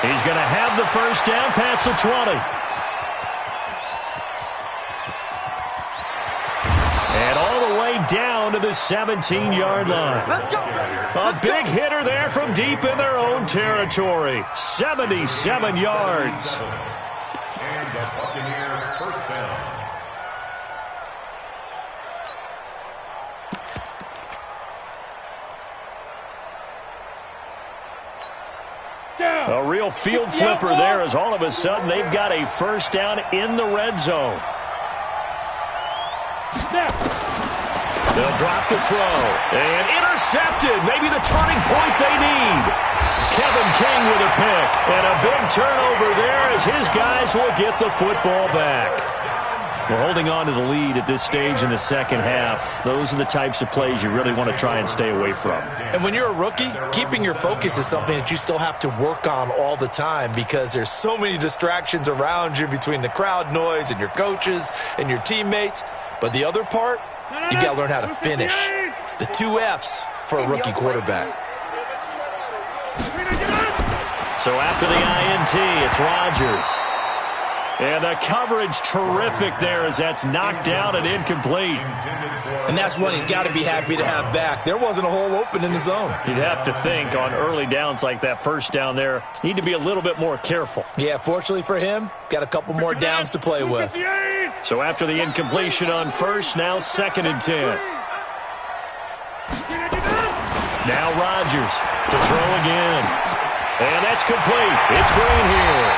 [SPEAKER 2] He's going to have the first down past the 20. And all the way down to the 17-yard line.
[SPEAKER 6] Let's go.
[SPEAKER 2] A big hitter there from deep in their own territory. 77 yards.
[SPEAKER 4] And the Buccaneer first down.
[SPEAKER 2] A real field flipper there as all of a sudden they've got a first down in the red zone. They'll drop the throw. And intercepted. Maybe the turning point they need. Kevin King with a pick. And a big turnover there as his guys will get the football back. We're holding on to the lead at this stage in the second half. Those are the types of plays you really want to try and stay away from.
[SPEAKER 3] And when you're a rookie, keeping your focus is something that you still have to work on all the time because there's so many distractions around you between the crowd noise and your coaches and your teammates. But the other part, you've got to learn how to finish. It's the 2 F's for a rookie quarterback.
[SPEAKER 2] So after the INT, it's Rodgers. And the coverage terrific there as that's knocked down and incomplete.
[SPEAKER 3] And that's one he's got to be happy to have back. There wasn't a hole open in the zone.
[SPEAKER 2] You'd have to think on early downs like that first down there, need to be a little bit more careful.
[SPEAKER 3] Yeah, fortunately for him, got a couple more downs to play with.
[SPEAKER 2] So after the incompletion on first, now 2nd and 10. Now Rodgers to throw again. And that's complete. It's Green here.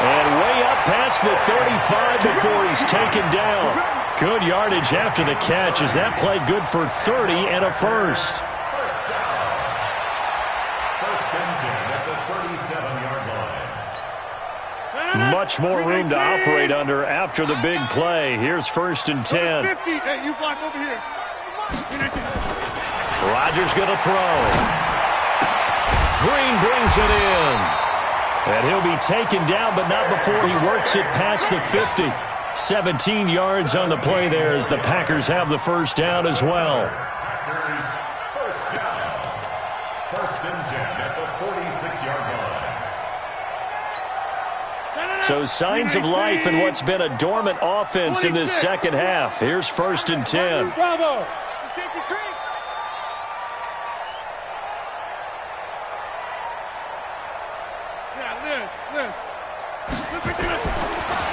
[SPEAKER 2] And way up past the 35 before he's taken down. Good yardage after the catch as that play good for 30 and a first.
[SPEAKER 4] First down. 1st and 10 at the 37-yard line.
[SPEAKER 2] Much more room to operate under after the big play. Here's 1st and 10.
[SPEAKER 6] Hey, you block over here.
[SPEAKER 2] Rodgers going to throw. Green brings it in. And he'll be taken down, but not before he works it past the 50. 17 yards on the play there as the Packers have the first down as well.
[SPEAKER 4] Packers first down. 1st and 10 at the 46-yard line.
[SPEAKER 2] So signs of life in what's been a dormant offense in this second half. Here's 1st and 10.
[SPEAKER 6] Bravo. Safety creek.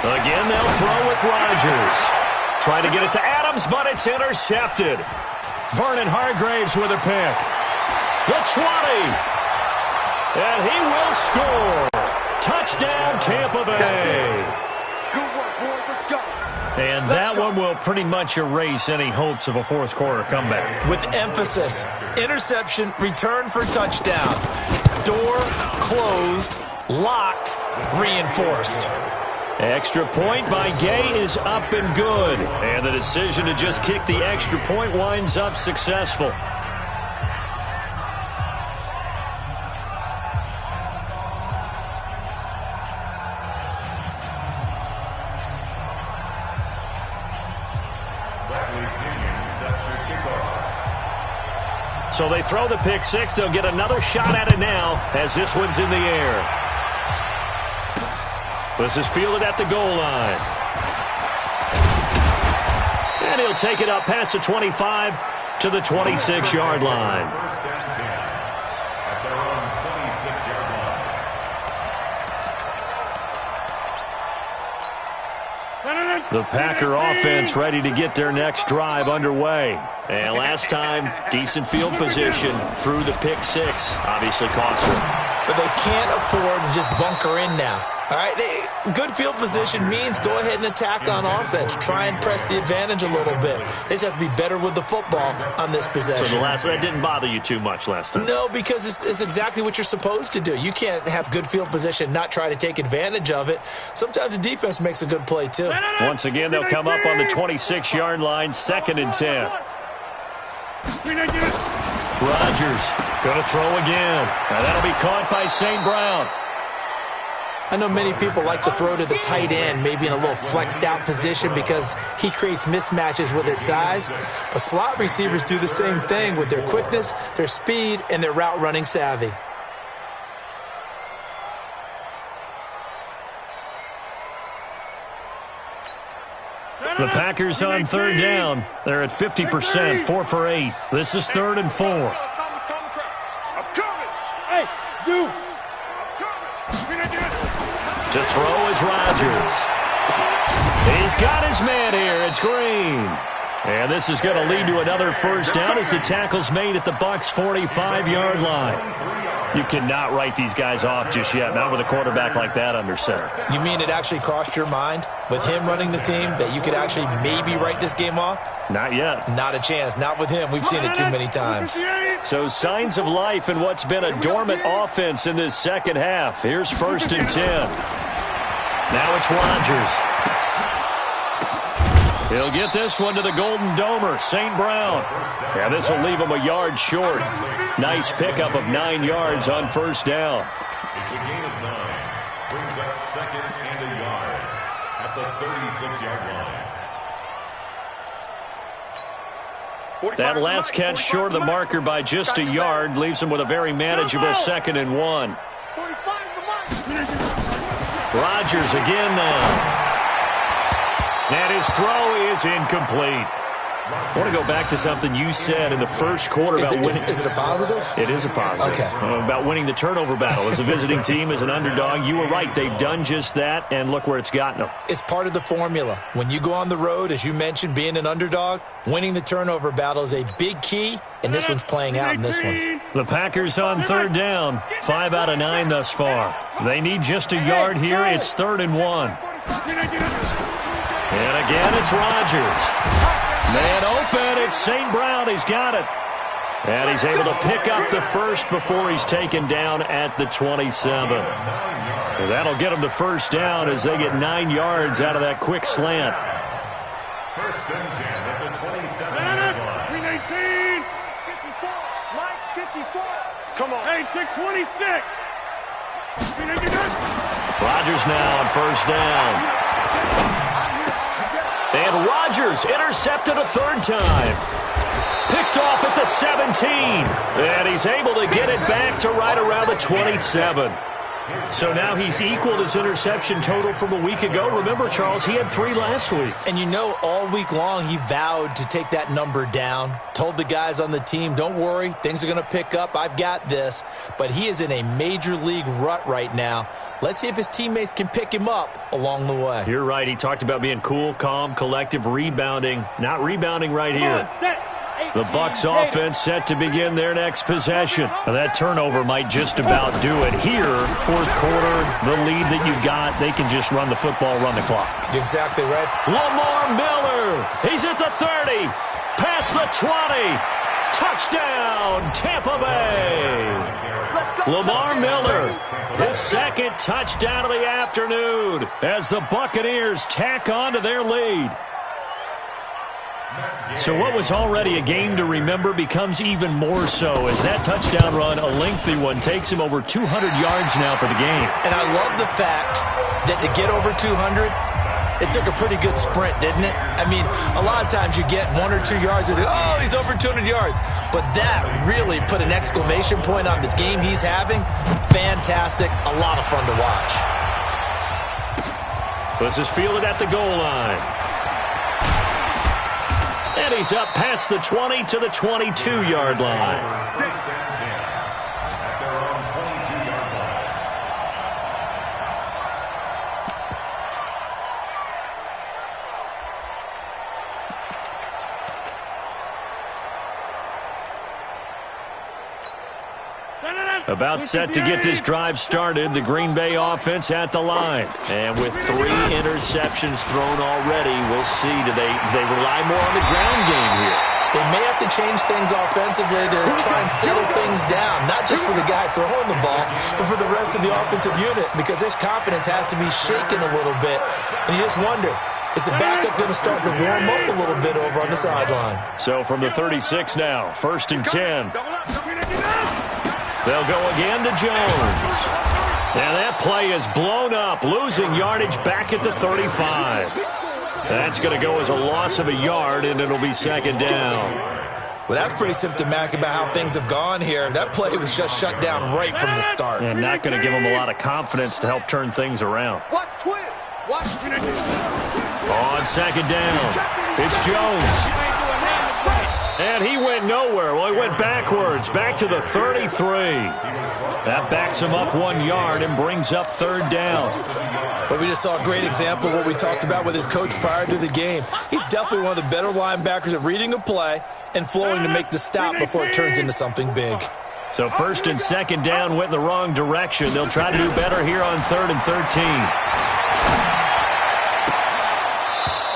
[SPEAKER 2] Again, they'll throw with Rodgers. Trying to get it to Adams, but it's intercepted. Vernon Hargraves with a pick. The 20. And he will score. Touchdown, Tampa Bay.
[SPEAKER 6] Good work, boys. Let's go.
[SPEAKER 2] And that one will pretty much erase any hopes of a fourth quarter comeback.
[SPEAKER 3] With emphasis, interception, return for touchdown. Door closed, locked, reinforced.
[SPEAKER 2] Extra point by Gay is up and good. And the decision to just kick the extra point winds up successful. So they throw the pick six. They'll get another shot at it now as this one's in the air. This is fielded at the goal line. And he'll take it up past the 25 to the 26-yard line.
[SPEAKER 4] First and 10 at their own 26-yard line.
[SPEAKER 2] The Packer offense ready to get their next drive underway. And last time, decent field position through the pick six. Obviously cost them.
[SPEAKER 3] But they can't afford to just bunker in now. All right, good field position means go ahead and attack on offense. Try and press the advantage a little bit. They just have to be better with the football on this possession.
[SPEAKER 2] So that didn't bother you too much last time?
[SPEAKER 3] No, because it's exactly what you're supposed to do. You can't have good field position, not try to take advantage of it. Sometimes the defense makes a good play, too.
[SPEAKER 2] Once again, they'll come up on the 26-yard line, 2nd and 10. Rodgers going to throw again. And that'll be caught by St. Brown.
[SPEAKER 3] I know many people like to throw to the tight end, maybe in a little flexed out position because he creates mismatches with his size. But slot receivers do the same thing with their quickness, their speed, and their route running savvy.
[SPEAKER 2] The Packers on 3rd down. They're at 50%, 4 for 8. This is 3rd and 4.
[SPEAKER 6] Hey, you.
[SPEAKER 2] To throw is Rodgers. He's got his man here. It's Green. And this is going to lead to another first down as the tackle's made at the Bucs' 45-yard line. You cannot write these guys off just yet, not with a quarterback like that under center.
[SPEAKER 3] You mean it actually crossed your mind with him running the team that you could actually maybe write this game off?
[SPEAKER 2] Not yet.
[SPEAKER 3] Not a chance. Not with him. We've seen it too many times.
[SPEAKER 2] So signs of life in what's been a dormant offense in this second half. Here's 1st and 10. Now it's Rodgers. He'll get this one to the Golden Domer, St. Brown. Yeah, this will leave him a yard short. Nice pickup of 9 yards on 1st down.
[SPEAKER 4] It's a gain of 9. Brings up 2nd and a yard at the 36-yard line.
[SPEAKER 2] That last catch short of the marker by just a yard leaves him with a very manageable 2nd and 1. Rodgers again now. And his throw is incomplete. I want to go back to something you said in the first quarter about winning.
[SPEAKER 3] Is it a positive?
[SPEAKER 2] It is a positive.
[SPEAKER 3] Okay.
[SPEAKER 2] About winning the turnover battle as a visiting team, as an underdog. You were right. They've done just that, and look where it's gotten them.
[SPEAKER 3] It's part of the formula. When you go on the road, as you mentioned, being an underdog, winning the turnover battle is a big key, and this one's playing out in this one.
[SPEAKER 2] The Packers on 3rd down. 5 out of 9 thus far. They need just a yard here. It's 3rd and 1. And again, it's Rodgers. Man open, it's St. Brown. He's got it. And he's able to pick up the first before he's taken down at the 27. And that'll get him to 1st down as they get 9 yards out of that quick slant.
[SPEAKER 4] 1st and 10 at the 27-yard line.
[SPEAKER 6] 319. 54. Mike, 54. Come on. Hey, 626.
[SPEAKER 2] Rodgers now on 1st down. And Rodgers intercepted a 3rd time. Picked off at the 17. And he's able to get it back to right around the 27. So now he's equaled his interception total from a week ago. Remember, Charles, he had 3 last week.
[SPEAKER 3] And you know, all week long he vowed to take that number down. Told the guys on the team, don't worry, things are going to pick up. I've got this. But he is in a major league rut right now. Let's see if his teammates can pick him up along the way.
[SPEAKER 2] You're right. He talked about being cool, calm, collective, rebounding. Not rebounding right here. The Bucs offense set to begin their next possession. Now, that turnover might just about do it here. 4th quarter, the lead that you've got, they can just run the football, run the clock.
[SPEAKER 3] You're exactly right.
[SPEAKER 2] Lamar Miller. He's at the 30. Past the 20. Touchdown, Tampa Bay. Lamar Miller, his 2nd touchdown of the afternoon as the Buccaneers tack on to their lead. So what was already a game to remember becomes even more so as that touchdown run, a lengthy one, takes him over 200 yards now for the game.
[SPEAKER 3] And I love the fact that to get over 200, it took a pretty good sprint, didn't it? I mean, a lot of times you get 1 or 2 yards and oh, he's over 200 yards. But that really put an exclamation point on the game he's having. Fantastic. A lot of fun to watch.
[SPEAKER 2] This is fielded at the goal line. And he's up past the 20 to the 22-yard line.
[SPEAKER 4] First and 10 at their own 22-yard line.
[SPEAKER 2] About set to get this drive started, the Green Bay offense at the line. And with 3 interceptions thrown already, we'll see. Do they rely more on the ground game here?
[SPEAKER 3] They may have to change things offensively to try and settle things down, not just for the guy throwing the ball, but for the rest of the offensive unit, because their confidence has to be shaken a little bit. And you just wonder, is the backup going to start to warm up a little bit over on the sideline?
[SPEAKER 2] So from the 36 now, 1st and 10. They'll go again to Jones. And that play is blown up, losing yardage back at the 35. That's going to go as a loss of a yard, and it'll be 2nd down.
[SPEAKER 3] Well, that's pretty symptomatic about how things have gone here. That play was just shut down right from the start.
[SPEAKER 2] And not going to give them a lot of confidence to help turn things around.
[SPEAKER 6] Watch twins. Watch.
[SPEAKER 2] On 2nd down, it's Jones. And he went nowhere. Well, he went backwards, back to the 33. That backs him up 1 yard and brings up 3rd down.
[SPEAKER 3] But we just saw a great example of what we talked about with his coach prior to the game. He's definitely one of the better linebackers at reading a play and flowing to make the stop before it turns into something big.
[SPEAKER 2] So 1st and 2nd down went in the wrong direction. They'll try to do better here on 3rd and 13.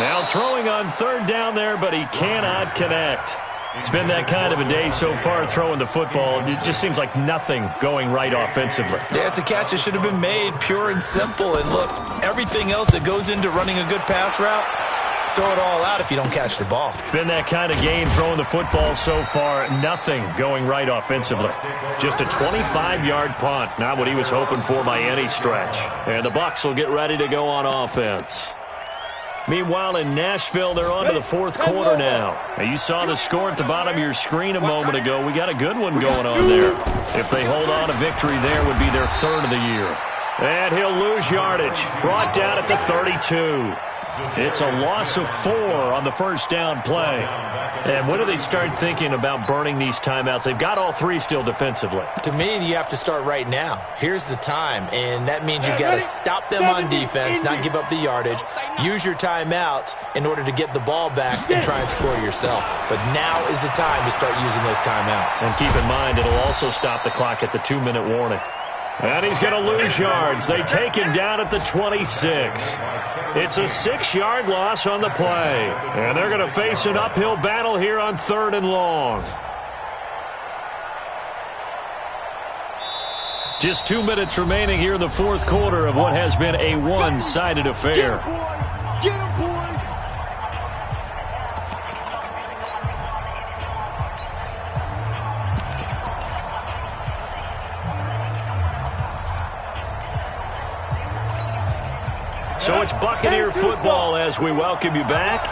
[SPEAKER 2] Now throwing on 3rd down there, but he cannot connect. It's been that kind of a day so far throwing the football. It just seems like nothing going right offensively.
[SPEAKER 3] Yeah, it's a catch that should have been made, pure and simple. And look, everything else that goes into running a good pass route, throw it all out if you don't catch the ball.
[SPEAKER 2] Been that kind of game throwing the football so far. Nothing going right offensively. Just a 25-yard punt. Not what he was hoping for by any stretch. And the Bucs will get ready to go on offense. Meanwhile, in Nashville, they're on to the 4th quarter now. You saw the score at the bottom of your screen a moment ago. We got a good one going on there. If they hold on, a victory there would be their 3rd of the year. And he'll lose yardage. Brought down at the 32. It's a loss of 4 on the 1st down play. And when do they start thinking about burning these timeouts? They've got all 3 still defensively.
[SPEAKER 3] To me, you have to start right now. Here's the time, and that means you've got to stop them on defense, not give up the yardage, use your timeouts in order to get the ball back and try and score yourself. But now is the time to start using those timeouts.
[SPEAKER 2] And keep in mind, it'll also stop the clock at the 2-minute warning. And he's going to lose yards. They take him down at the 26. It's a 6-yard loss on the play. And they're going to face an uphill battle here on 3rd and long. Just 2 minutes remaining here in the 4th quarter of what has been a one-sided affair.
[SPEAKER 6] Get him, boy.
[SPEAKER 2] So it's Buccaneer football as we welcome you back.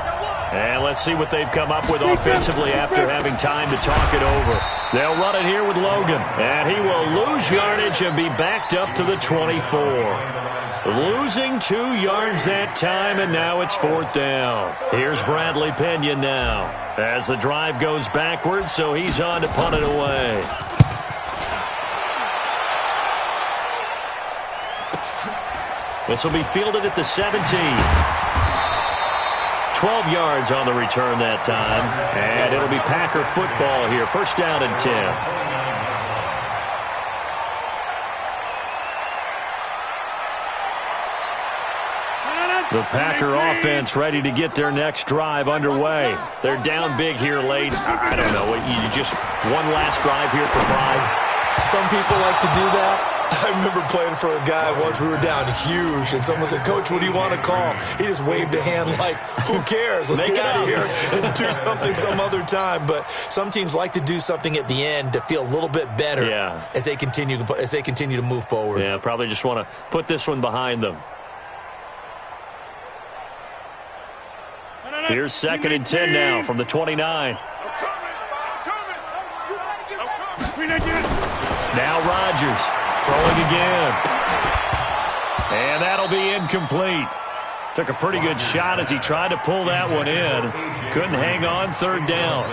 [SPEAKER 2] And let's see what they've come up with offensively after having time to talk it over. They'll run it here with Logan. And he will lose yardage and be backed up to the 24. Losing 2 yards that time, and now it's 4th down. Here's Bradley Pinion now as the drive goes backwards, so he's on to punt it away. This will be fielded at the 17. 12 yards on the return that time. And it'll be Packer football here. 1st down and 10. The Packer offense ready to get their next drive underway. They're down big here late. I don't know. You just one last drive here for pride.
[SPEAKER 3] Some people like to do that. I remember playing for a guy once. We were down huge, and someone said, "Coach, what do you want to call?" He just waved a hand like, "Who cares? Let's get out of here and do something some other time." But some teams like to do something at the end to feel a little bit better as they continue to move forward.
[SPEAKER 2] Yeah, probably just want to put this one behind them. Here's 2nd and 10 now from the 29. Now Rodgers throwing again. And that'll be incomplete. Took a pretty good shot as he tried to pull that one in. Couldn't hang on, third down.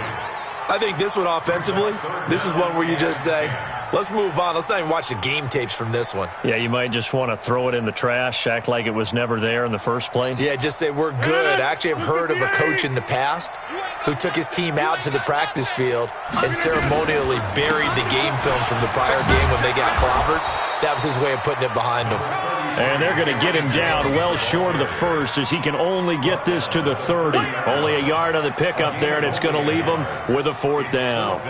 [SPEAKER 3] I think this one offensively, this is one where you just say, let's move on. Let's not even watch the game tapes from this one.
[SPEAKER 2] Yeah, you might just want to throw it in the trash, act like it was never there in the first place.
[SPEAKER 3] Yeah, just say we're good. Actually, I've heard of a coach in the past who took his team out to the practice field and ceremonially buried the game films from the prior game when they got clobbered. That was his way of putting it behind him.
[SPEAKER 2] And they're going to get him down well short of the first as he can only get this to the 30. Only a yard on the pickup there, and it's going to leave him with a fourth down.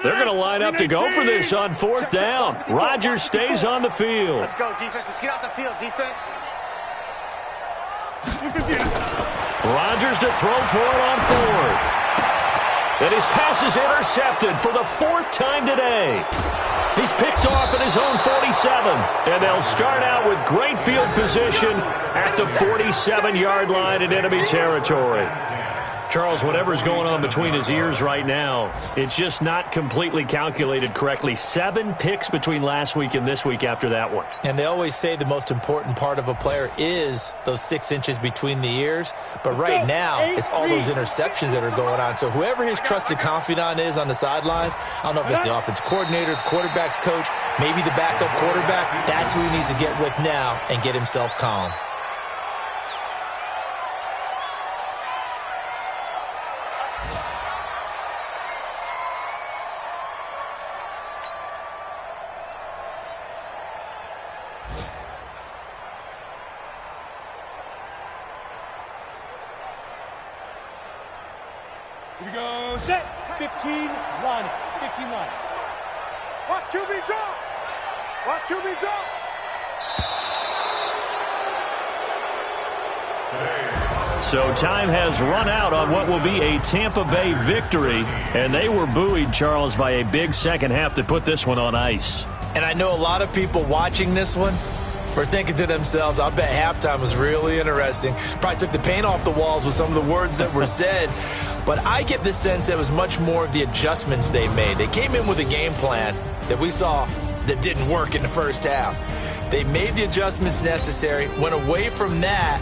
[SPEAKER 2] They're going to line up to go for this on fourth down. Rodgers stays on the field.
[SPEAKER 5] Let's go, defense. Let's get out the field, defense.
[SPEAKER 2] Rodgers to throw for it on fourth. And his pass is intercepted for the fourth time today. He's picked off at his own 47. And they'll start out with great field position at the 47-yard line in enemy territory. Charles, whatever's going on between his ears right now, it's just not completely calculated correctly. 7 picks between last week and this week after that one.
[SPEAKER 3] And they always say the most important part of a player is those 6 inches between the ears. But right now, it's all those interceptions that are going on. So whoever his trusted confidant is on the sidelines, I don't know if it's the offensive coordinator, the quarterback's coach, maybe the backup quarterback, that's who he needs to get with now and get himself calm.
[SPEAKER 6] Here we go, set, 15, line, 15 line. Watch QB drop. Watch QB drop.
[SPEAKER 2] So time has run out on what will be a Tampa Bay victory, and they were buoyed, Charles, by a big second half to put this one on ice.
[SPEAKER 3] And I know a lot of people watching this one were thinking to themselves, I bet halftime was really interesting. Probably took the paint off the walls with some of the words that were said. But I get the sense that it was much more of the adjustments they made. They came in with a game plan that we saw that didn't work in the first half. They made the adjustments necessary, went away from that,